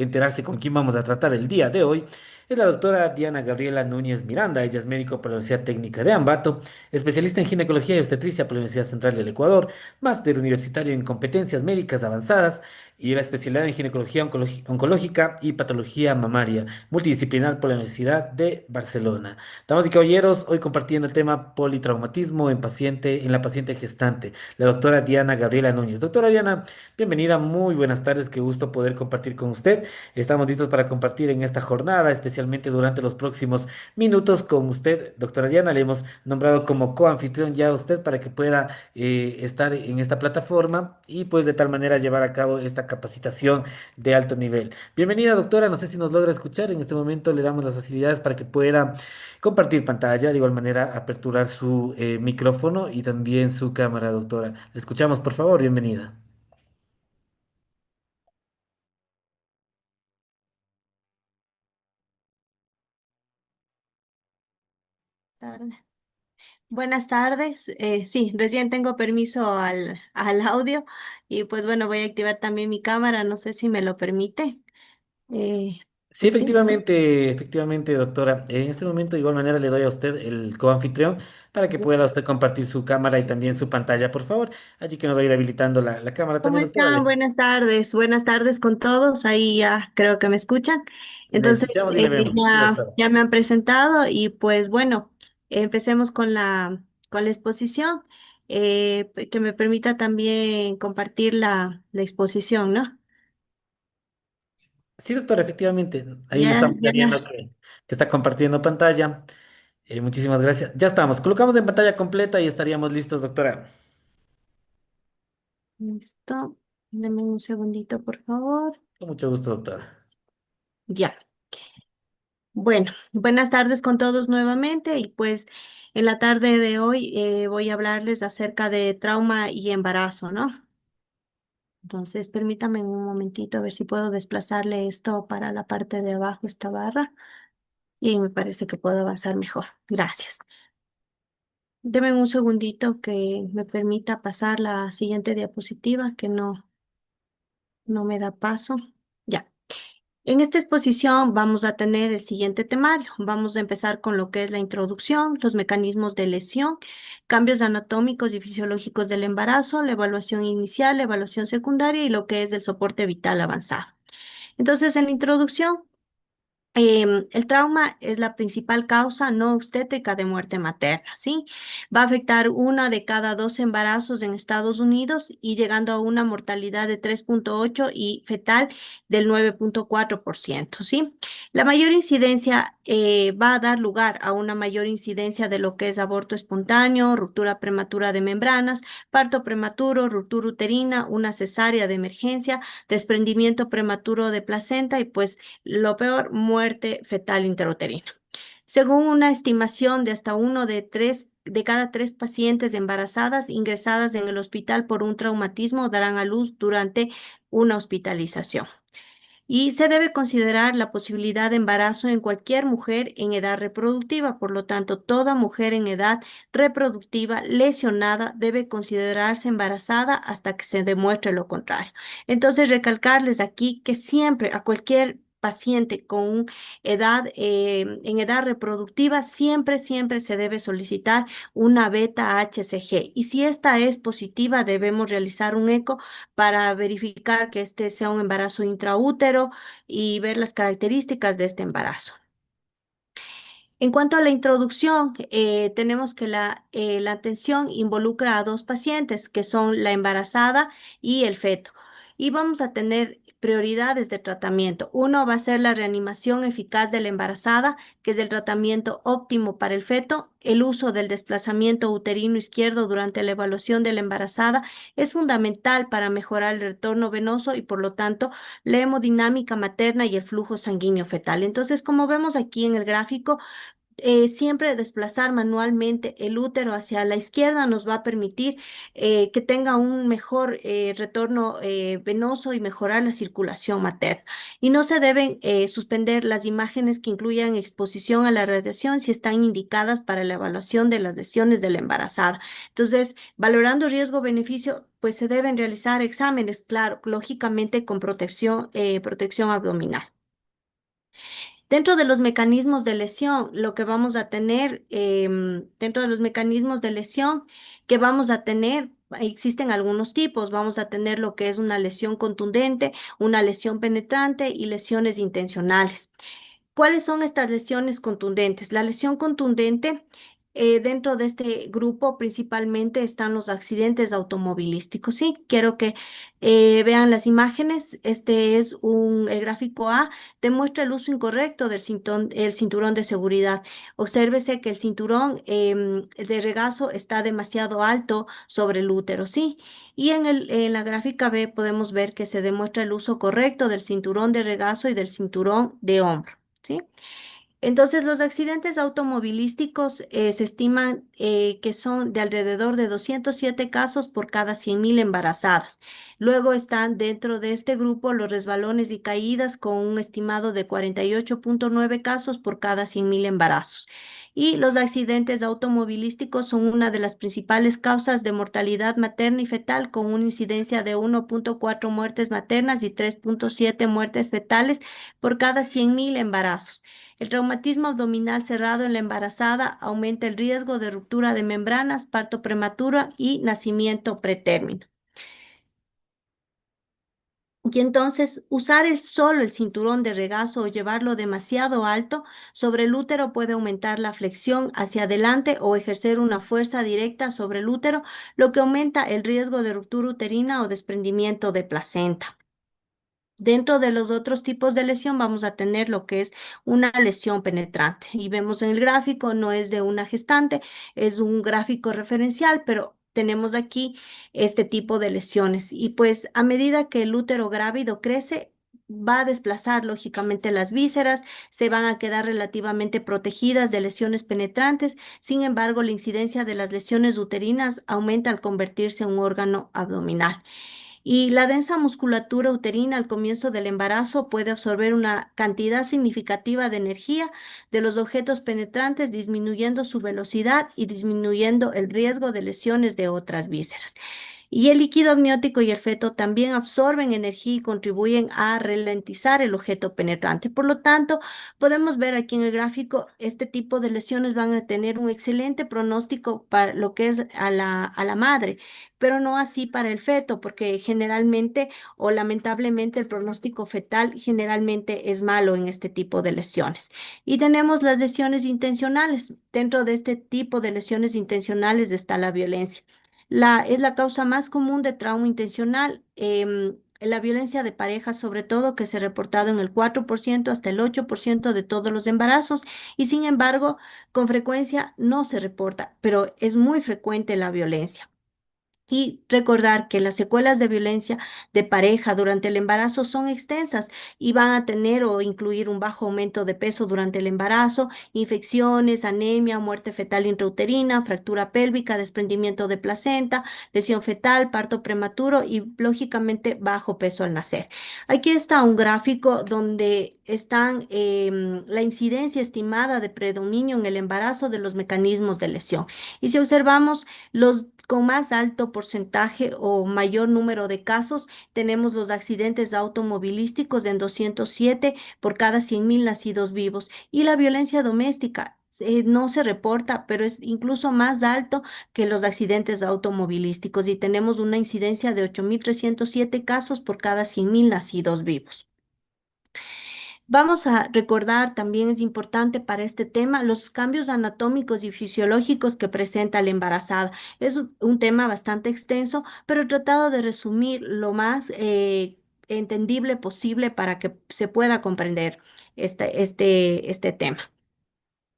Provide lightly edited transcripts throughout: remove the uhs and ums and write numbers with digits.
enterarse con quién vamos a tratar el día de hoy, es la doctora Diana Gabriela Núñez Miranda. Ella es médico por la Universidad Técnica de Ambato, especialista en ginecología y obstetricia por la Universidad Central del Ecuador, máster universitario en competencias médicas avanzadas y la especialidad en ginecología oncológica y patología mamaria, multidisciplinar por la Universidad de Barcelona. Damas y caballeros, hoy compartiendo el tema politraumatismo en la paciente gestante, la doctora Diana Gabriela Núñez. Doctora Diana, bienvenida, muy buenas tardes, qué gusto poder compartir con usted. Estamos listos para compartir en esta jornada, especialmente durante los próximos minutos con usted, doctora Diana. Le hemos nombrado como coanfitrión ya a usted para que pueda estar en esta plataforma y pues de tal manera llevar a cabo esta capacitación de alto nivel. Bienvenida, doctora, no sé si nos logra escuchar. En este momento le damos las facilidades para que pueda compartir pantalla, de igual manera aperturar su micrófono y también su cámara, doctora. Le escuchamos, por favor, bienvenida. Tarde. Buenas tardes. Sí, recién tengo permiso al audio y pues bueno, voy a activar también mi cámara, no sé si me lo permite. Eh, Sí, pues sí. efectivamente, doctora. En este momento, de igual manera, le doy a usted el coanfitrión para que pueda usted compartir su cámara y también su pantalla, por favor. Allí que nos va a ir habilitando la cámara ¿Cómo también, doctora. están? Buenas tardes con todos. Ahí ya creo que me escuchan. Le Entonces, escuchamos y le vemos. Sí, doctora. ya me han presentado y pues bueno, empecemos con con la exposición, que me permita también compartir la exposición, ¿no? Sí, doctora, efectivamente. Ahí le Ya, estamos ya ya viendo la. que está compartiendo pantalla. Muchísimas gracias. Ya estamos. Colocamos en pantalla completa y estaríamos listos, doctora. Listo. Deme un segundito, por favor. Con mucho gusto, doctora. Ya. Bueno, buenas tardes con todos nuevamente y pues en la tarde de hoy voy a hablarles acerca de trauma y embarazo, ¿no? Entonces, permítame un momentito a ver si puedo desplazarle esto para la parte de abajo, esta barra, y me parece que puedo avanzar mejor. Gracias. Deme un segundito que me permita pasar la siguiente diapositiva, que no me da paso. Ya. En esta exposición vamos a tener el siguiente temario. Vamos a empezar con lo que es la introducción, los mecanismos de lesión, cambios anatómicos y fisiológicos del embarazo, la evaluación inicial, la evaluación secundaria y lo que es el soporte vital avanzado. Entonces, en la introducción, el trauma es la principal causa no obstétrica de muerte materna, ¿sí? Va a afectar una de cada dos embarazos en Estados Unidos y llegando a una mortalidad de 3,8 y fetal del 9,4%, ¿sí? La mayor incidencia va a dar lugar a una mayor incidencia de lo que es aborto espontáneo, ruptura prematura de membranas, parto prematuro, ruptura uterina, una cesárea de emergencia, desprendimiento prematuro de placenta y pues lo peor, muerte fetal intrauterina. Según una estimación de hasta uno de cada tres pacientes embarazadas ingresadas en el hospital por un traumatismo darán a luz durante una hospitalización. Y se debe considerar la posibilidad de embarazo en cualquier mujer en edad reproductiva. Por lo tanto, toda mujer en edad reproductiva lesionada debe considerarse embarazada hasta que se demuestre lo contrario. Entonces, recalcarles aquí que siempre a cualquier paciente con en edad reproductiva, siempre se debe solicitar una beta HCG. Y si esta es positiva, debemos realizar un eco para verificar que este sea un embarazo intraútero y ver las características de este embarazo. En cuanto a la introducción, tenemos que la atención involucra a dos pacientes, que son la embarazada y el feto. Y vamos a tener prioridades de tratamiento. Uno va a ser la reanimación eficaz de la embarazada, que es el tratamiento óptimo para el feto. El uso del desplazamiento uterino izquierdo durante la evaluación de la embarazada es fundamental para mejorar el retorno venoso y, por lo tanto, la hemodinámica materna y el flujo sanguíneo fetal. Entonces, como vemos aquí en el gráfico, siempre desplazar manualmente el útero hacia la izquierda nos va a permitir que tenga un mejor retorno venoso y mejorar la circulación materna. Y no se deben suspender las imágenes que incluyan exposición a la radiación si están indicadas para la evaluación de las lesiones de la embarazada. Entonces, valorando riesgo-beneficio, pues se deben realizar exámenes, claro, lógicamente con protección abdominal. Dentro de los mecanismos de lesión, lo que vamos a tener, dentro de los mecanismos de lesión que vamos a tener, existen algunos tipos. Vamos a tener lo que es una lesión contundente, una lesión penetrante y lesiones intencionales. ¿Cuáles son estas lesiones contundentes? La lesión contundente, dentro de este grupo principalmente están los accidentes automovilísticos. Sí, quiero que vean las imágenes. Este es el gráfico A, demuestra el uso incorrecto del el cinturón de seguridad. Obsérvese que el cinturón de regazo está demasiado alto sobre el útero, ¿sí? Y en la gráfica B podemos ver que se demuestra el uso correcto del cinturón de regazo y del cinturón de hombro. ¿Sí? Entonces, los accidentes automovilísticos se estiman que son de alrededor de 207 casos por cada 100.000 embarazadas. Luego están dentro de este grupo los resbalones y caídas con un estimado de 48,9 casos por cada 100.000 embarazos. Y los accidentes automovilísticos son una de las principales causas de mortalidad materna y fetal, con una incidencia de 1,4 muertes maternas y 3,7 muertes fetales por cada 100.000 embarazos. El traumatismo abdominal cerrado en la embarazada aumenta el riesgo de ruptura de membranas, parto prematuro y nacimiento pretérmino. Y entonces, usar solo el cinturón de regazo o llevarlo demasiado alto sobre el útero puede aumentar la flexión hacia adelante o ejercer una fuerza directa sobre el útero, lo que aumenta el riesgo de ruptura uterina o desprendimiento de placenta. Dentro de los otros tipos de lesión vamos a tener lo que es una lesión penetrante. Y vemos en el gráfico, no es de una gestante, es un gráfico referencial, pero tenemos aquí este tipo de lesiones. Y pues a medida que el útero grávido crece, va a desplazar lógicamente las vísceras, se van a quedar relativamente protegidas de lesiones penetrantes. Sin embargo, la incidencia de las lesiones uterinas aumenta al convertirse en un órgano abdominal. Y la densa musculatura uterina al comienzo del embarazo puede absorber una cantidad significativa de energía de los objetos penetrantes, disminuyendo su velocidad y disminuyendo el riesgo de lesiones de otras vísceras. Y el líquido amniótico y el feto también absorben energía y contribuyen a ralentizar el objeto penetrante. Por lo tanto, podemos ver aquí en el gráfico, este tipo de lesiones van a tener un excelente pronóstico para lo que es a la madre, pero no así para el feto, porque generalmente o lamentablemente el pronóstico fetal generalmente es malo en este tipo de lesiones. Y tenemos las lesiones intencionales. Dentro de este tipo de lesiones intencionales está la violencia. Es la causa más común de trauma intencional. La violencia de pareja, sobre todo, que se ha reportado en el 4% hasta el 8% de todos los embarazos, y sin embargo, con frecuencia no se reporta, pero es muy frecuente la violencia. Y recordar que las secuelas de violencia de pareja durante el embarazo son extensas y van a tener o incluir un bajo aumento de peso durante el embarazo, infecciones, anemia, muerte fetal intrauterina, fractura pélvica, desprendimiento de placenta, lesión fetal, parto prematuro y lógicamente bajo peso al nacer. Aquí está un gráfico donde están la incidencia estimada de predominio en el embarazo de los mecanismos de lesión. Y si observamos los con más alto porcentaje o mayor número de casos, tenemos los accidentes automovilísticos en 207 por cada 100.000 nacidos vivos. Y la violencia doméstica no se reporta, pero es incluso más alto que los accidentes automovilísticos y tenemos una incidencia de 8.307 casos por cada 100.000 nacidos vivos. Vamos a recordar, también es importante para este tema, los cambios anatómicos y fisiológicos que presenta la embarazada. Es un tema bastante extenso, pero he tratado de resumir lo más entendible posible para que se pueda comprender este tema.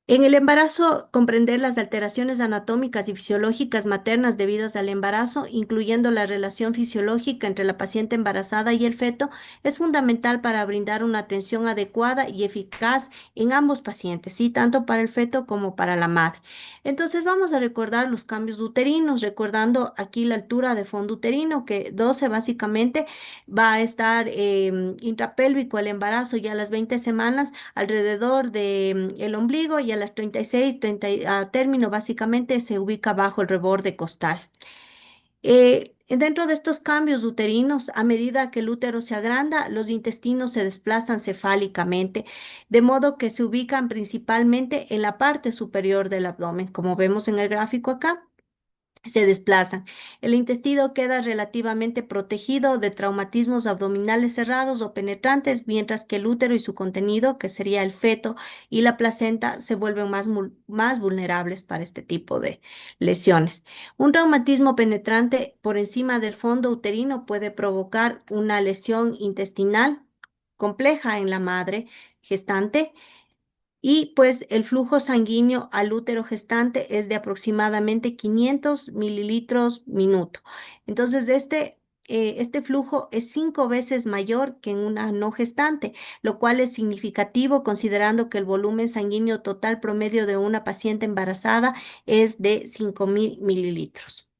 En el embarazo, comprender las alteraciones anatómicas y fisiológicas maternas debidas al embarazo, incluyendo la relación fisiológica entre la paciente embarazada y el feto, es fundamental para brindar una atención adecuada y eficaz en ambos pacientes, ¿sí? Tanto para el feto como para la madre. Entonces, vamos a recordar los cambios uterinos, recordando aquí la altura de fondo uterino, que 12 básicamente va a estar intrapélvico el embarazo ya a las 20 semanas alrededor de el ombligo y a las 36, 30, a término básicamente se ubica bajo el reborde costal. Dentro de estos cambios uterinos, a medida que el útero se agranda, los intestinos se desplazan cefálicamente, de modo que se ubican principalmente en la parte superior del abdomen, como vemos en el gráfico acá se desplazan. El intestino queda relativamente protegido de traumatismos abdominales cerrados o penetrantes, mientras que el útero y su contenido, que sería el feto y la placenta, se vuelven más vulnerables para este tipo de lesiones. Un traumatismo penetrante por encima del fondo uterino puede provocar una lesión intestinal compleja en la madre gestante y pues el flujo sanguíneo al útero gestante es de aproximadamente 500 mililitros minuto. Entonces, este flujo es 5 veces mayor que en una no gestante, lo cual es significativo considerando que el volumen sanguíneo total promedio de una paciente embarazada es de 5.000 mililitros.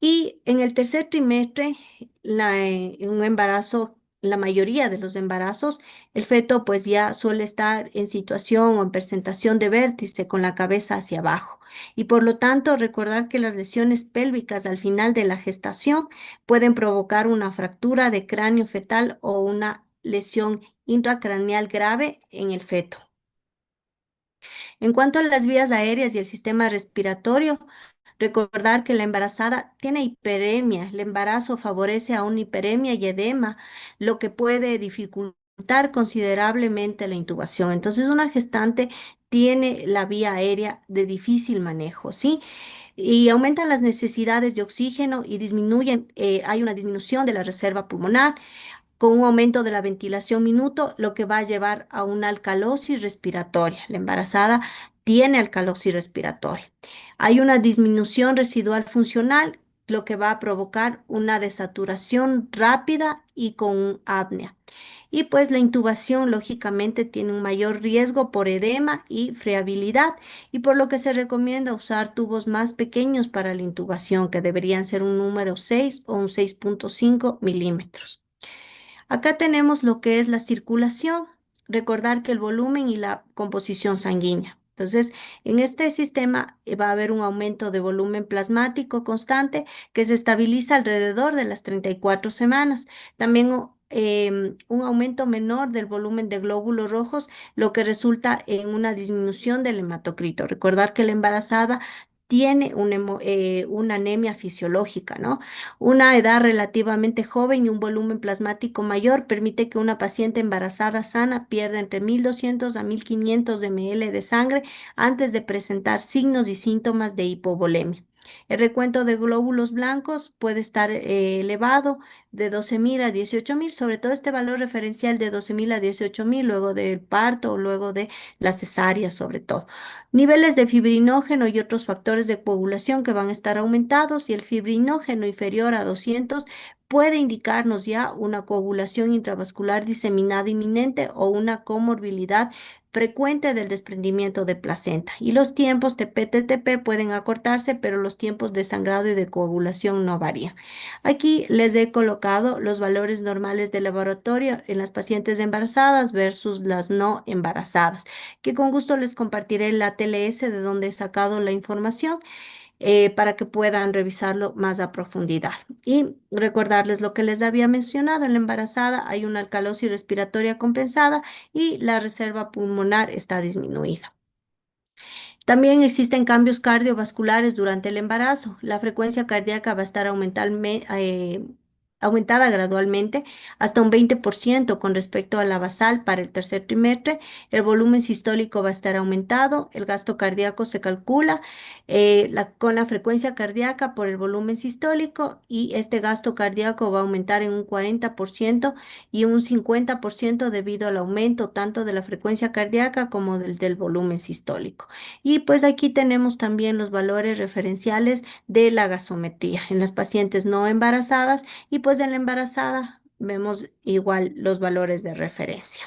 Y en el tercer trimestre, en un embarazo, la mayoría de los embarazos, el feto pues ya suele estar en situación o en presentación de vértice con la cabeza hacia abajo. Y por lo tanto, recordar que las lesiones pélvicas al final de la gestación pueden provocar una fractura de cráneo fetal o una lesión intracraneal grave en el feto. En cuanto a las vías aéreas y el sistema respiratorio, recordar que la embarazada tiene hiperemia. El embarazo favorece a una hiperemia y edema, lo que puede dificultar considerablemente la intubación. Entonces, una gestante tiene la vía aérea de difícil manejo, ¿sí? Y aumentan las necesidades de oxígeno y hay una disminución de la reserva pulmonar con un aumento de la ventilación minuto, lo que va a llevar a una alcalosis respiratoria. La embarazada tiene alcalosis respiratoria. Hay una disminución residual funcional, lo que va a provocar una desaturación rápida y con apnea. Y pues la intubación, lógicamente, tiene un mayor riesgo por edema y friabilidad, y por lo que se recomienda usar tubos más pequeños para la intubación, que deberían ser un número 6 o un 6,5 milímetros. Acá tenemos lo que es la circulación, recordar que el volumen y la composición sanguínea. Entonces, en este sistema va a haber un aumento de volumen plasmático constante que se estabiliza alrededor de las 34 semanas. También un aumento menor del volumen de glóbulos rojos, lo que resulta en una disminución del hematocrito. Recordar que la embarazada tiene una anemia fisiológica, ¿no? Una edad relativamente joven y un volumen plasmático mayor permite que una paciente embarazada sana pierda entre 1.200 a 1.500 ml de sangre antes de presentar signos y síntomas de hipovolemia. El recuento de glóbulos blancos puede estar elevado de 12.000 a 18.000, sobre todo este valor referencial de 12.000 a 18.000 luego del parto o luego de la cesárea sobre todo. Niveles de fibrinógeno y otros factores de coagulación que van a estar aumentados y el fibrinógeno inferior a 200 puede indicarnos ya una coagulación intravascular diseminada inminente o una comorbilidad frecuente del desprendimiento de placenta. Y los tiempos de PTTP pueden acortarse, pero los tiempos de sangrado y de coagulación no varían. Aquí les he colocado los valores normales de laboratorio en las pacientes embarazadas versus las no embarazadas, que con gusto les compartiré la TLS de donde he sacado la información para que puedan revisarlo más a profundidad. Y recordarles lo que les había mencionado, en la embarazada hay una alcalosis respiratoria compensada y la reserva pulmonar está disminuida. También existen cambios cardiovasculares durante el embarazo. La frecuencia cardíaca va a estar aumentada gradualmente hasta un 20% con respecto a la basal para el tercer trimestre. El volumen sistólico va a estar aumentado, el gasto cardíaco se calcula con la frecuencia cardíaca por el volumen sistólico y este gasto cardíaco va a aumentar en un 40% y un 50% debido al aumento tanto de la frecuencia cardíaca como del volumen sistólico. Y pues aquí tenemos también los valores referenciales de la gasometría en las pacientes no embarazadas y pues en la embarazada vemos igual los valores de referencia.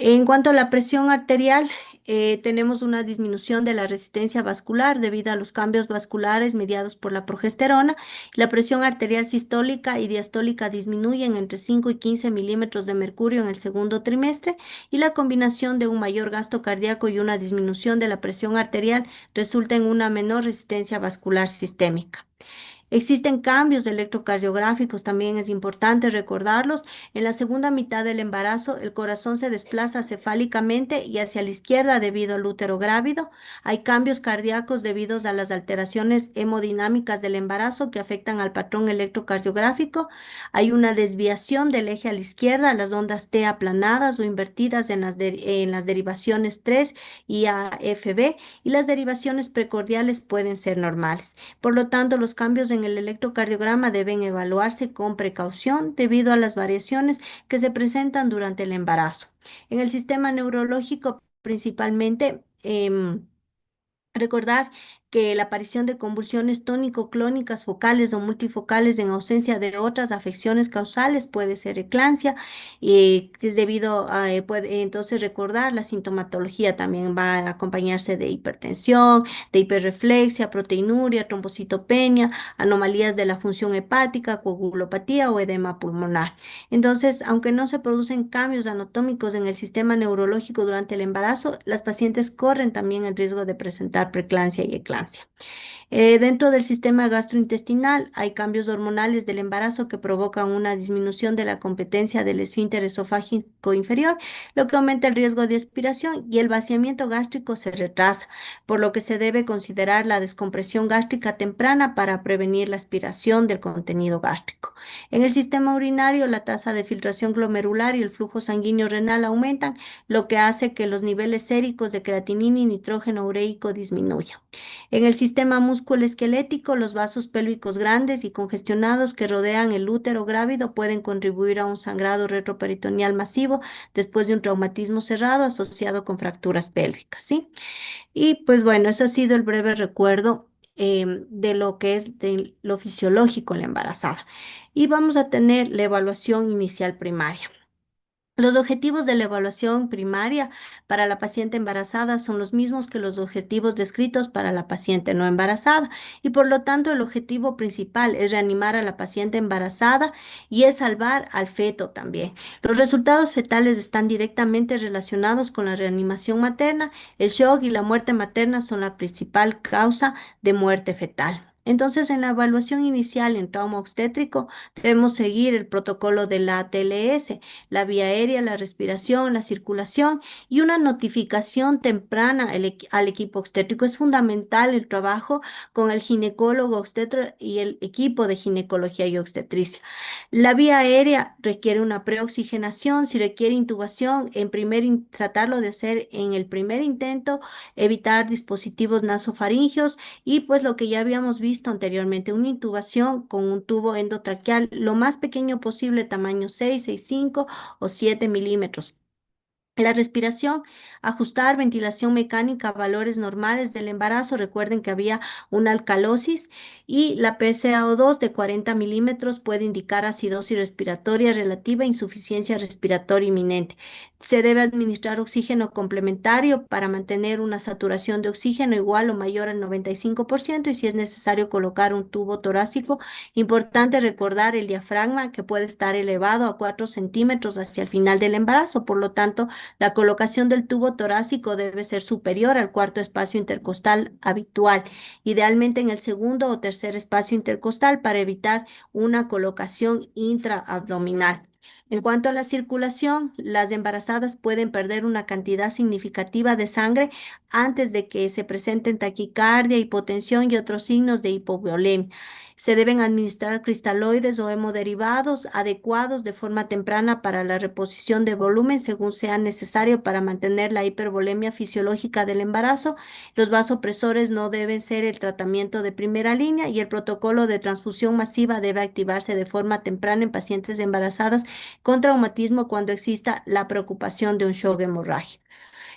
En cuanto a la presión arterial, tenemos una disminución de la resistencia vascular debido a los cambios vasculares mediados por la progesterona. La presión arterial sistólica y diastólica disminuyen entre 5 y 15 milímetros de mercurio en el segundo trimestre y la combinación de un mayor gasto cardíaco y una disminución de la presión arterial resulta en una menor resistencia vascular sistémica. Existen cambios electrocardiográficos, también es importante recordarlos. En la segunda mitad del embarazo, el corazón se desplaza cefálicamente y hacia la izquierda debido al útero grávido. Hay cambios cardíacos debidos a las alteraciones hemodinámicas del embarazo que afectan al patrón electrocardiográfico. Hay una desviación del eje a la izquierda, las ondas T aplanadas o invertidas en las derivaciones 3 y AFB y las derivaciones precordiales pueden ser normales. Por lo tanto, los cambios en el electrocardiograma deben evaluarse con precaución debido a las variaciones que se presentan durante el embarazo. En el sistema neurológico, principalmente, recordar que la aparición de convulsiones tónico-clónicas focales o multifocales en ausencia de otras afecciones causales puede ser eclampsia que es debido a, entonces recordar la sintomatología también va a acompañarse de hipertensión, de hiperreflexia, proteinuria, trombocitopenia, anomalías de la función hepática, coagulopatía o edema pulmonar. Entonces, aunque no se producen cambios anatómicos en el sistema neurológico durante el embarazo, las pacientes corren también el riesgo de presentar preeclampsia y eclampsia. Dentro del sistema gastrointestinal hay cambios hormonales del embarazo que provocan una disminución de la competencia del esfínter esofágico inferior, lo que aumenta el riesgo de aspiración y el vaciamiento gástrico se retrasa, por lo que se debe considerar la descompresión gástrica temprana para prevenir la aspiración del contenido gástrico. En el sistema urinario, la tasa de filtración glomerular y el flujo sanguíneo renal aumentan, lo que hace que los niveles séricos de creatinina y nitrógeno ureico disminuyan. En el sistema musculoesquelético, los vasos pélvicos grandes y congestionados que rodean el útero grávido pueden contribuir a un sangrado retroperitoneal masivo después de un traumatismo cerrado asociado con fracturas pélvicas, ¿sí? Y pues bueno, eso ha sido el breve recuerdo de lo que es de lo fisiológico en la embarazada. Y vamos a tener la evaluación inicial primaria. Los objetivos de la evaluación primaria para la paciente embarazada son los mismos que los objetivos descritos para la paciente no embarazada y por lo tanto el objetivo principal es reanimar a la paciente embarazada y es salvar al feto también. Los resultados fetales están directamente relacionados con la reanimación materna. El shock y la muerte materna son la principal causa de muerte fetal. Entonces, en la evaluación inicial en trauma obstétrico, debemos seguir el protocolo de la ATLS, la vía aérea, la respiración, la circulación y una notificación temprana al equipo obstétrico. Es fundamental el trabajo con el ginecólogo obstetra y el equipo de ginecología y obstetricia. La vía aérea requiere una preoxigenación, si requiere intubación, tratarlo de hacer en el primer intento, evitar dispositivos nasofaringeos y pues lo que ya habíamos visto anteriormente, una intubación con un tubo endotraqueal lo más pequeño posible, tamaño 6, 6,5 o 7 milímetros. La respiración, ajustar ventilación mecánica a valores normales del embarazo. Recuerden que había una alcalosis y la PCAO2 de 40 milímetros puede indicar acidosis respiratoria relativa e insuficiencia respiratoria inminente. Se debe administrar oxígeno complementario para mantener una saturación de oxígeno igual o mayor al 95% y si es necesario colocar un tubo torácico. Importante recordar el diafragma que puede estar elevado a 4 centímetros hacia el final del embarazo. Por lo tanto, la colocación del tubo torácico debe ser superior al cuarto espacio intercostal habitual, idealmente en el segundo o tercer espacio intercostal para evitar una colocación intraabdominal. En cuanto a la circulación, las embarazadas pueden perder una cantidad significativa de sangre antes de que se presenten taquicardia, hipotensión y otros signos de hipovolemia. Se deben administrar cristaloides o hemoderivados adecuados de forma temprana para la reposición de volumen según sea necesario para mantener la hipervolemia fisiológica del embarazo. Los vasopresores no deben ser el tratamiento de primera línea y el protocolo de transfusión masiva debe activarse de forma temprana en pacientes embarazadas con traumatismo cuando exista la preocupación de un shock hemorrágico.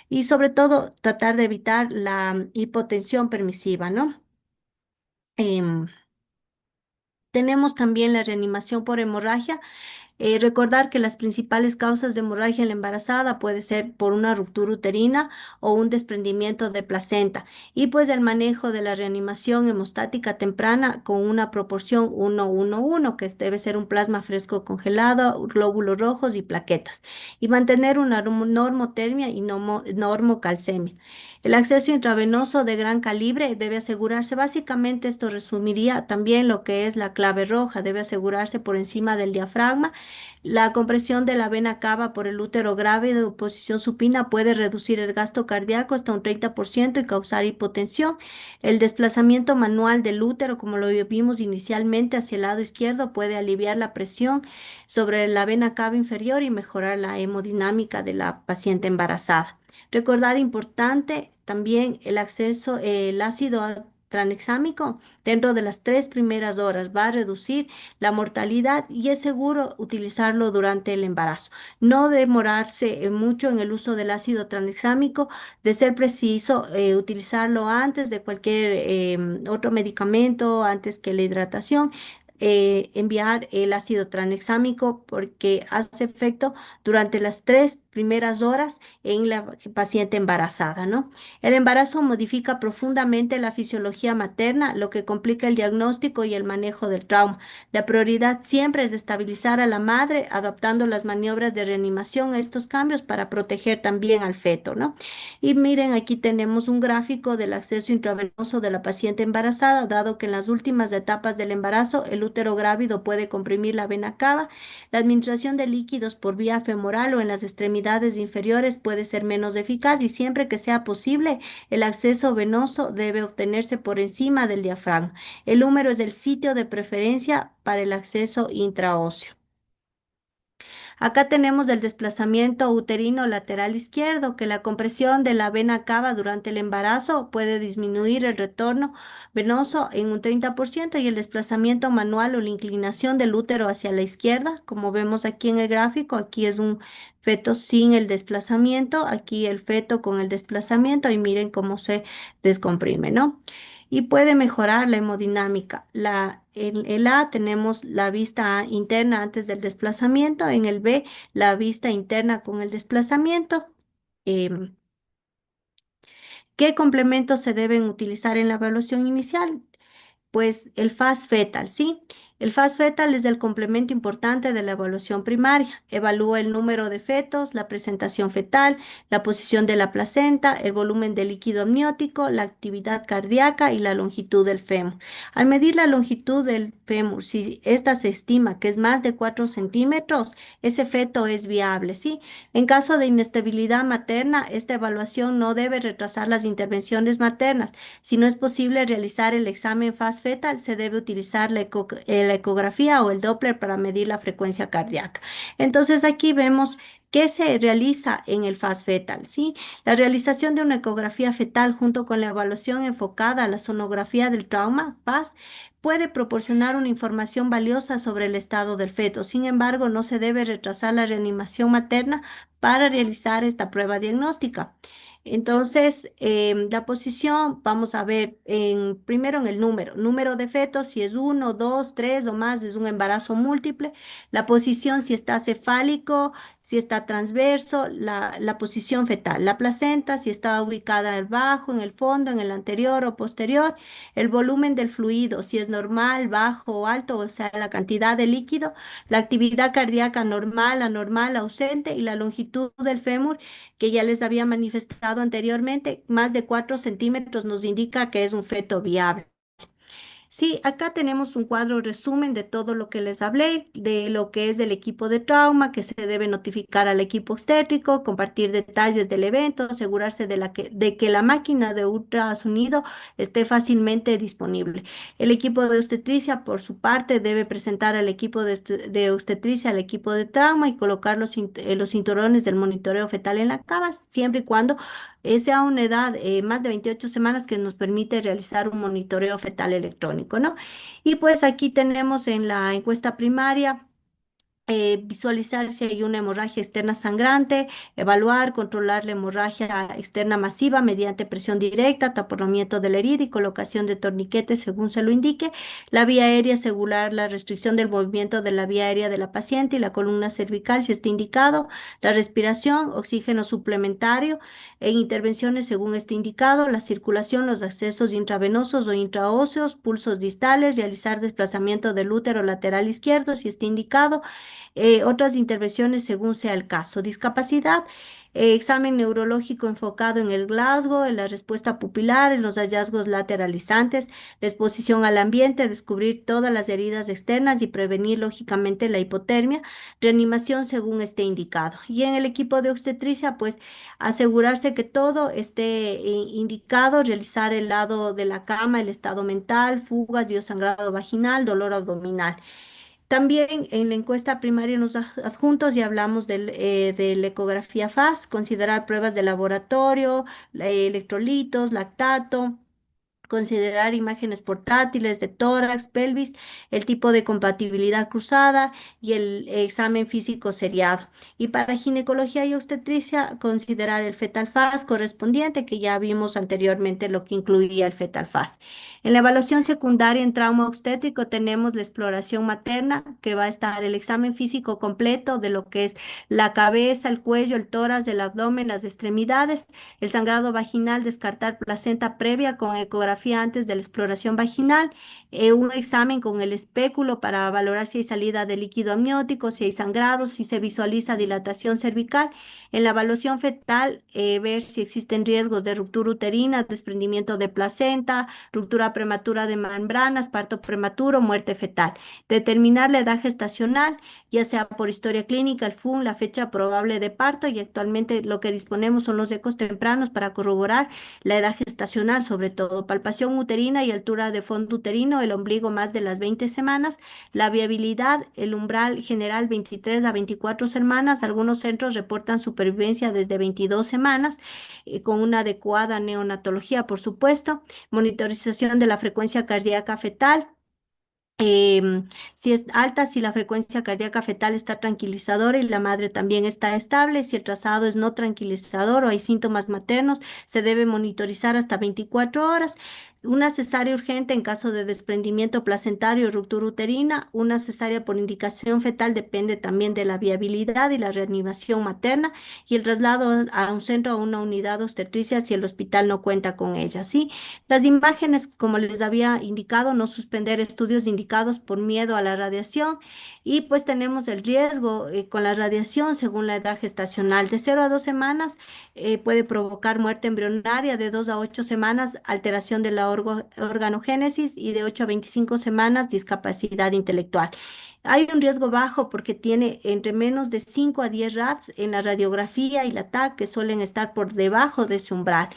Y sobre todo, tratar de evitar la hipotensión permisiva, ¿no? Em, Tenemos también la reanimación por hemorragia. Recordar que las principales causas de hemorragia en la embarazada puede ser por una ruptura uterina o un desprendimiento de placenta y pues el manejo de la reanimación hemostática temprana con una proporción 1-1-1 que debe ser un plasma fresco congelado, glóbulos rojos y plaquetas y mantener una normotermia y normocalcemia. El acceso intravenoso de gran calibre debe asegurarse, básicamente esto resumiría también lo que es la clave roja, debe asegurarse por encima del diafragma. La compresión de la vena cava por el útero grave de posición supina puede reducir el gasto cardíaco hasta un 30% y causar hipotensión. El desplazamiento manual del útero, como lo vimos inicialmente hacia el lado izquierdo, puede aliviar la presión sobre la vena cava inferior y mejorar la hemodinámica de la paciente embarazada. Recordar importante también el acceso, el ácido tranexámico dentro de las 3 primeras horas va a reducir la mortalidad y es seguro utilizarlo durante el embarazo. No demorarse mucho en el uso del ácido tranexámico, de ser preciso, utilizarlo antes de cualquier otro medicamento, antes que la hidratación. Enviar el ácido tranexámico porque hace efecto durante las 3 primeras horas en la paciente embarazada, ¿no? El embarazo modifica profundamente la fisiología materna, lo que complica el diagnóstico y el manejo del trauma. La prioridad siempre es estabilizar a la madre, adaptando las maniobras de reanimación a estos cambios para proteger también al feto, ¿no? Y miren, aquí tenemos un gráfico del acceso intravenoso de la paciente embarazada, dado que en las últimas etapas del embarazo el útero grávido puede comprimir la vena cava. La administración de líquidos por vía femoral o en las extremidades inferiores puede ser menos eficaz y siempre que sea posible, el acceso venoso debe obtenerse por encima del diafragma. El húmero es el sitio de preferencia para el acceso intraóseo. Acá tenemos el desplazamiento uterino lateral izquierdo, que la compresión de la vena cava durante el embarazo puede disminuir el retorno venoso en un 30% y el desplazamiento manual o la inclinación del útero hacia la izquierda, como vemos aquí en el gráfico, aquí es un feto sin el desplazamiento, aquí el feto con el desplazamiento y miren cómo se descomprime, ¿no? Y puede mejorar la hemodinámica. En el A tenemos la vista interna antes del desplazamiento, en el B la vista interna con el desplazamiento. Em, ¿Qué complementos se deben utilizar en la evaluación inicial? Pues el fast fetal, ¿sí? El fast fetal es el complemento importante de la evaluación primaria. Evalúa el número de fetos, la presentación fetal, la posición de la placenta, el volumen de líquido amniótico, la actividad cardíaca y la longitud del fémur. Al medir la longitud del fémur, si esta se estima que es más de 4 centímetros, ese feto es viable, ¿sí? En caso de inestabilidad materna, esta evaluación no debe retrasar las intervenciones maternas. Si no es posible realizar el examen fast fetal, se debe utilizar la ecografía o el Doppler para medir la frecuencia cardíaca. Entonces aquí vemos qué se realiza en el fast fetal, ¿sí? La realización de una ecografía fetal junto con la evaluación enfocada a la sonografía del trauma, FAST, puede proporcionar una información valiosa sobre el estado del feto. Sin embargo, no se debe retrasar la reanimación materna para realizar esta prueba diagnóstica. Entonces, la posición, vamos a ver primero en el número de fetos, si es uno, dos, tres o más, es un embarazo múltiple. La posición, si está cefálico, si está transverso, la posición fetal. La placenta, si está ubicada abajo, en el fondo, en el anterior o posterior. El volumen del fluido, si es normal, bajo o alto, o sea, la cantidad de líquido. La actividad cardíaca normal, anormal, ausente y la longitud del fémur que ya les había manifestado anteriormente, más de 4 centímetros nos indica que es un feto viable. Sí, acá tenemos un cuadro resumen de todo lo que les hablé, de lo que es el equipo de trauma, que se debe notificar al equipo obstétrico, compartir detalles del evento, asegurarse de que la máquina de ultrasonido esté fácilmente disponible. El equipo de obstetricia, por su parte, debe presentar al equipo de obstetricia al equipo de trauma y colocar los cinturones del monitoreo fetal en la cama, siempre y cuando sea una edad más de 28 semanas que nos permite realizar un monitoreo fetal electrónico, ¿no? Y pues aquí tenemos en la encuesta primaria visualizar si hay una hemorragia externa sangrante, evaluar, controlar la hemorragia externa masiva mediante presión directa, taponamiento de la herida y colocación de torniquetes según se lo indique, la vía aérea asegurar la restricción del movimiento de la vía aérea de la paciente y la columna cervical si está indicado, la respiración, oxígeno suplementario en intervenciones según esté indicado, la circulación, los accesos intravenosos o intraóseos, pulsos distales, realizar desplazamiento del útero lateral izquierdo si está indicado, otras intervenciones según sea el caso. Discapacidad, examen neurológico enfocado en el Glasgow, en la respuesta pupilar, en los hallazgos lateralizantes, la exposición al ambiente, descubrir todas las heridas externas y prevenir lógicamente la hipotermia, reanimación según esté indicado. Y en el equipo de obstetricia, pues asegurarse que todo esté indicado, realizar el lado de la cama, el estado mental, fugas, sangrado vaginal, dolor abdominal. También en la encuesta primaria nos adjuntos y hablamos de la ecografía FAS, considerar pruebas de laboratorio, electrolitos, lactato, considerar imágenes portátiles de tórax, pelvis, el tipo de compatibilidad cruzada y el examen físico seriado. Y para ginecología y obstetricia, considerar el fetal FAS correspondiente, que ya vimos anteriormente lo que incluía el fetal FAS. En la evaluación secundaria en trauma obstétrico tenemos la exploración materna, que va a estar el examen físico completo de lo que es la cabeza, el cuello, el tórax, el abdomen, las extremidades, el sangrado vaginal, descartar placenta previa con ecografía antes de la exploración vaginal, un examen con el espéculo para valorar si hay salida de líquido amniótico, si hay sangrado, si se visualiza dilatación cervical. En la evaluación fetal, ver si existen riesgos de ruptura uterina, desprendimiento de placenta, ruptura prematura de membranas, parto prematuro, muerte fetal. Determinar la edad gestacional, ya sea por historia clínica, el FUN, la fecha probable de parto y actualmente lo que disponemos son los ecos tempranos para corroborar la edad gestacional, sobre todo palpación uterina y altura de fondo uterino, el ombligo más de las 20 semanas, la viabilidad, el umbral general 23 a 24 semanas, algunos centros reportan supervivencia desde 22 semanas, con una adecuada neonatología, por supuesto, monitorización de la frecuencia cardíaca fetal. Si es alta, si la frecuencia cardíaca fetal está tranquilizadora y la madre también está estable, si el trazado es no tranquilizador o hay síntomas maternos, se debe monitorizar hasta 24 horas. Una cesárea urgente en caso de desprendimiento placentario o ruptura uterina. Una cesárea por indicación fetal depende también de la viabilidad y la reanimación materna y el traslado a un centro o una unidad obstetricia si el hospital no cuenta con ella, ¿sí? Las imágenes, como les había indicado, no suspender estudios indicados por miedo a la radiación y pues tenemos el riesgo con la radiación según la edad gestacional. De 0 a 2 semanas puede provocar muerte embrionaria, de 2 a 8 semanas alteración de la organogénesis y de 8 a 25 semanas discapacidad intelectual. Hay un riesgo bajo porque tiene entre menos de 5 a 10 RADS en la radiografía y la TAC que suelen estar por debajo de su umbral.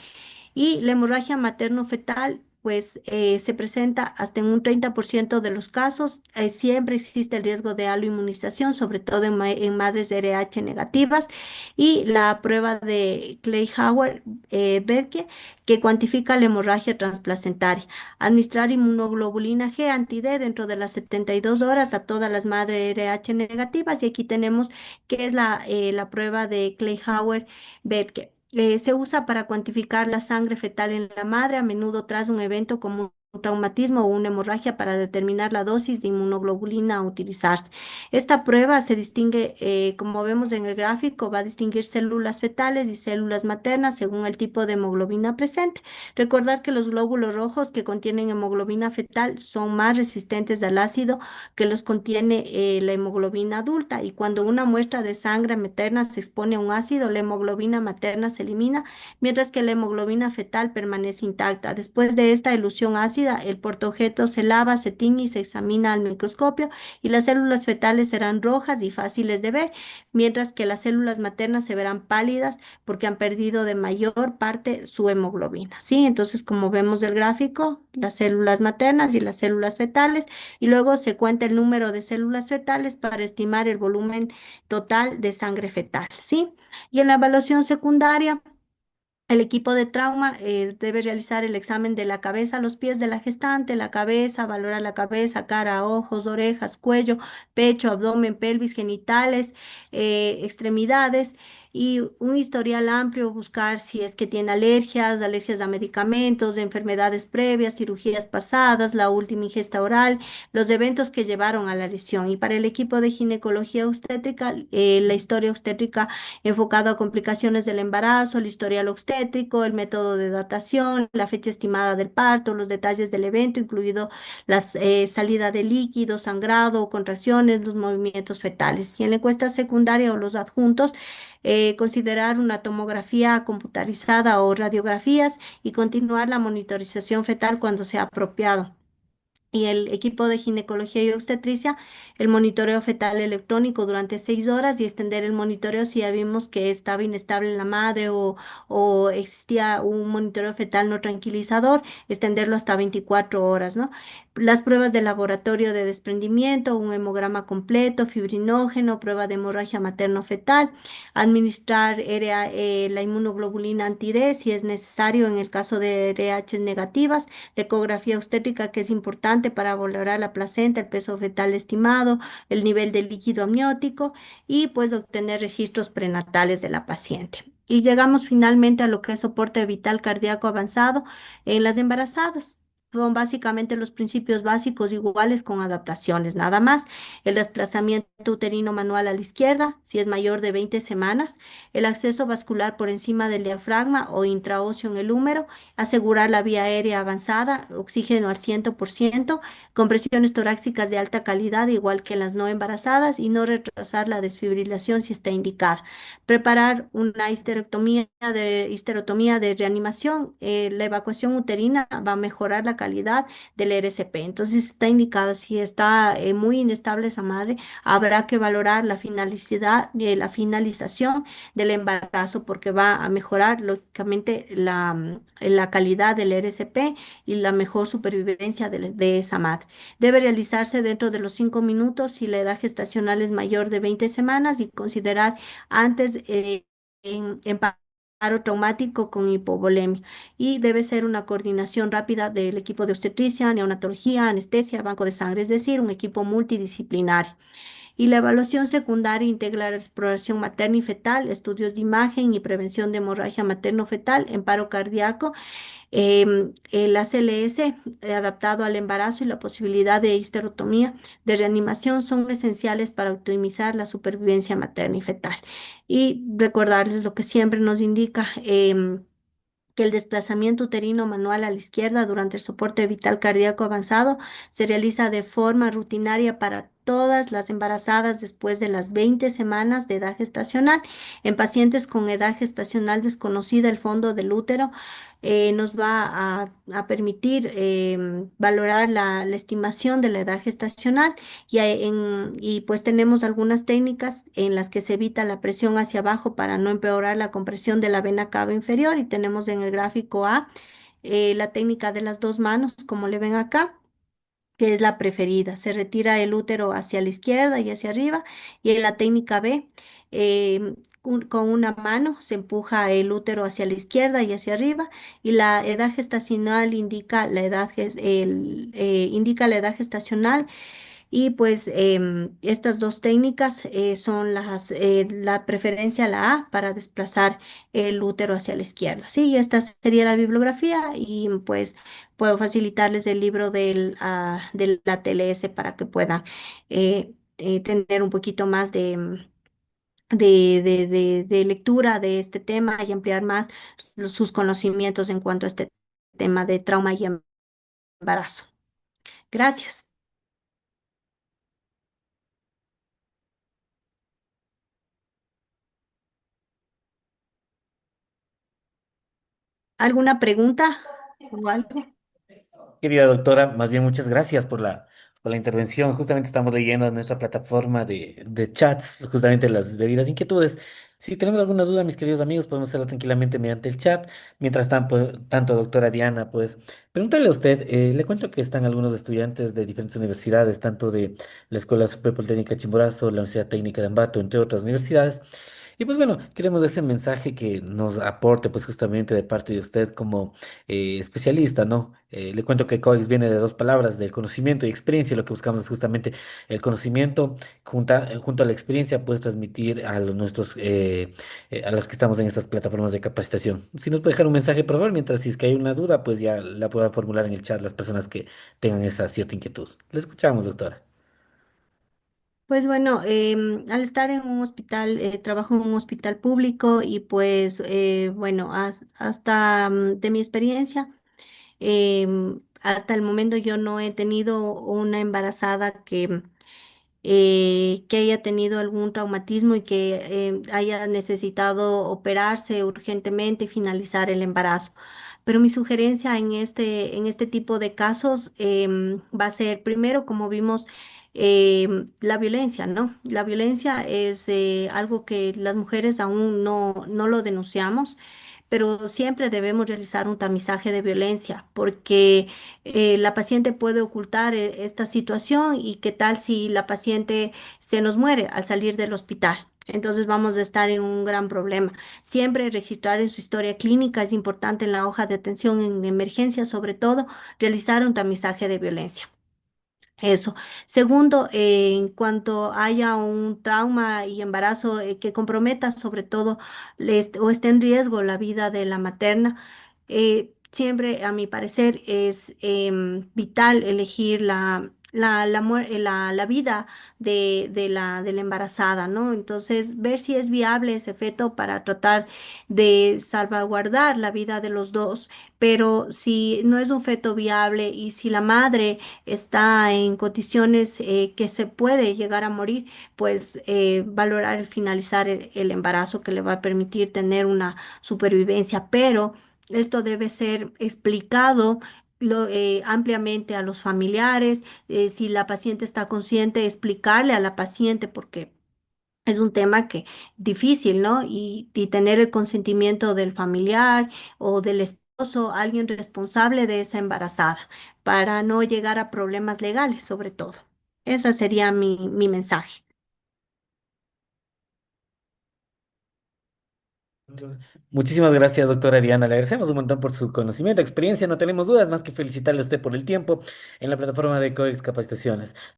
Y la hemorragia materno-fetal, pues se presenta hasta en un 30% de los casos. Siempre existe el riesgo de aloinmunización, sobre todo en madres de RH negativas. Y la prueba de Kleihauer-Betke, que cuantifica la hemorragia transplacentaria. Administrar inmunoglobulina G anti-D dentro de las 72 horas a todas las madres RH negativas. Y aquí tenemos que es la prueba de Kleihauer-Betke. Se usa para cuantificar la sangre fetal en la madre, a menudo tras un evento como un traumatismo o una hemorragia para determinar la dosis de inmunoglobulina a utilizarse. Esta prueba se distingue, como vemos en el gráfico, va a distinguir células fetales y células maternas según el tipo de hemoglobina presente. Recordar que los glóbulos rojos que contienen hemoglobina fetal son más resistentes al ácido que los contiene la hemoglobina adulta y cuando una muestra de sangre materna se expone a un ácido, la hemoglobina materna se elimina, mientras que la hemoglobina fetal permanece intacta. Después de esta elusión ácida, flácida, el portaobjeto se lava, se tiñe y se examina al microscopio y las células fetales serán rojas y fáciles de ver, mientras que las células maternas se verán pálidas porque han perdido de mayor parte su hemoglobina, ¿sí? Entonces, como vemos del gráfico, las células maternas y las células fetales, y luego se cuenta el número de células fetales para estimar el volumen total de sangre fetal, ¿sí? Y en la evaluación secundaria, el equipo de trauma debe realizar el examen de la cabeza a los pies de la gestante, la cabeza, valorar la cabeza, cara, ojos, orejas, cuello, pecho, abdomen, pelvis, genitales, extremidades y un historial amplio, buscar si es que tiene alergias, alergias a medicamentos, enfermedades previas, cirugías pasadas, la última ingesta oral, los eventos que llevaron a la lesión. Y para el equipo de ginecología obstétrica, la historia obstétrica enfocado a complicaciones del embarazo, el historial obstétrico, el método de datación, la fecha estimada del parto, los detalles del evento, incluido la salida de líquido, sangrado o contracciones, los movimientos fetales. Y en la encuesta secundaria o los adjuntos, considerar una tomografía computarizada o radiografías y continuar la monitorización fetal cuando sea apropiado. Y el equipo de ginecología y obstetricia, el monitoreo fetal electrónico durante 6 horas y extender el monitoreo si ya vimos que estaba inestable la madre o existía un monitoreo fetal no tranquilizador, extenderlo hasta 24 horas, ¿no? Las pruebas de laboratorio de desprendimiento, un hemograma completo, fibrinógeno, prueba de hemorragia materno-fetal, administrar la inmunoglobulina anti-D si es necesario en el caso de RH negativas, la ecografía obstétrica que es importante para valorar la placenta, el peso fetal estimado, el nivel de líquido amniótico y pues obtener registros prenatales de la paciente. Y llegamos finalmente a lo que es soporte vital cardíaco avanzado en las embarazadas. Son básicamente los principios básicos iguales con adaptaciones, nada más. El desplazamiento uterino manual a la izquierda, si es mayor de 20 semanas, el acceso vascular por encima del diafragma o intraóseo en el húmero, asegurar la vía aérea avanzada, oxígeno al 100%, compresiones torácicas de alta calidad, igual que en las no embarazadas, y no retrasar la desfibrilación si está indicada. Preparar una histerotomía de reanimación. La evacuación uterina va a mejorar la calidad del RCP. Entonces está indicado, si está muy inestable esa madre, habrá que valorar la finalización del embarazo porque va a mejorar lógicamente la calidad del RCP y la mejor supervivencia de esa madre. Debe realizarse dentro de los 5 minutos si la edad gestacional es mayor de 20 semanas y considerar antes en paro traumático con hipovolemia. Y debe ser una coordinación rápida del equipo de obstetricia, neonatología, anestesia, banco de sangre, es decir, un equipo multidisciplinario. Y la evaluación secundaria integra la exploración materna y fetal, estudios de imagen y prevención de hemorragia materno-fetal en paro cardíaco, el ACLS adaptado al embarazo y la posibilidad de histerotomía de reanimación son esenciales para optimizar la supervivencia materna y fetal. Y recordarles lo que siempre nos indica. Que el desplazamiento uterino manual a la izquierda durante el soporte vital cardíaco avanzado se realiza de forma rutinaria para todas las embarazadas después de las 20 semanas de edad gestacional. En pacientes con edad gestacional desconocida, el fondo del útero nos va a permitir valorar la estimación de la edad gestacional y pues tenemos algunas técnicas en las que se evita la presión hacia abajo para no empeorar la compresión de la vena cava inferior y tenemos en el gráfico A la técnica de las dos manos, como le ven acá, que es la preferida. Se retira el útero hacia la izquierda y hacia arriba y en la técnica B, con una mano se empuja el útero hacia la izquierda y hacia arriba y la edad gestacional indica indica la edad gestacional y pues estas dos técnicas son la preferencia la A para desplazar el útero hacia la izquierda. Sí, y esta sería la bibliografía y pues puedo facilitarles el libro de la TLS para que puedan tener un poquito más de lectura de este tema y ampliar más sus conocimientos en cuanto a este tema de trauma y embarazo. Gracias. ¿Alguna pregunta o algo? Querida doctora, más bien muchas gracias por la intervención. Justamente estamos leyendo en nuestra plataforma de chats, justamente las debidas inquietudes. Si tenemos alguna duda, mis queridos amigos, podemos hacerlo tranquilamente mediante el chat. Mientras tanto, doctora Diana, pues, pregúntale a usted, le cuento que están algunos estudiantes de diferentes universidades, tanto de la Escuela Superior Politécnica Chimborazo, la Universidad Técnica de Ambato, entre otras universidades. Y pues bueno, queremos ese mensaje que nos aporte, pues justamente de parte de usted como especialista, ¿no? Le cuento que COEX viene de dos palabras, del conocimiento y experiencia. Lo que buscamos es justamente el conocimiento junto a la experiencia, pues transmitir a a los que estamos en estas plataformas de capacitación. Si nos puede dejar un mensaje, por favor, mientras si es que hay una duda, pues ya la puedan formular en el chat las personas que tengan esa cierta inquietud. Le escuchamos, doctora. Pues bueno, al estar en un hospital, trabajo en un hospital público y pues bueno, hasta de mi experiencia, hasta el momento yo no he tenido una embarazada que haya tenido algún traumatismo y que haya necesitado operarse urgentemente y finalizar el embarazo. Pero mi sugerencia en este tipo de casos va a ser, primero, como vimos, la violencia, ¿no? La violencia es algo que las mujeres aún no lo denunciamos, pero siempre debemos realizar un tamizaje de violencia porque la paciente puede ocultar esta situación y qué tal si la paciente se nos muere al salir del hospital. Entonces vamos a estar en un gran problema. Siempre registrar en su historia clínica es importante en la hoja de atención en emergencia, sobre todo, realizar un tamizaje de violencia. Eso. Segundo, en cuanto haya un trauma y embarazo que comprometa sobre todo o esté en riesgo la vida de la materna, siempre, a mi parecer, es vital elegir la vida de la embarazada, ¿no? Entonces, ver si es viable ese feto para tratar de salvaguardar la vida de los dos, pero si no es un feto viable y si la madre está en condiciones que se puede llegar a morir, pues valorar el finalizar el embarazo que le va a permitir tener una supervivencia, pero esto debe ser explicado ampliamente a los familiares, si la paciente está consciente, explicarle a la paciente porque es un tema que difícil, ¿no? Y tener el consentimiento del familiar o del esposo, alguien responsable de esa embarazada, para no llegar a problemas legales, sobre todo. Ese sería mi mensaje. Muchísimas gracias, doctora Diana. Le agradecemos un montón por su conocimiento, experiencia. No tenemos dudas más que felicitarle a usted por el tiempo en la plataforma de COEX Capacitaciones.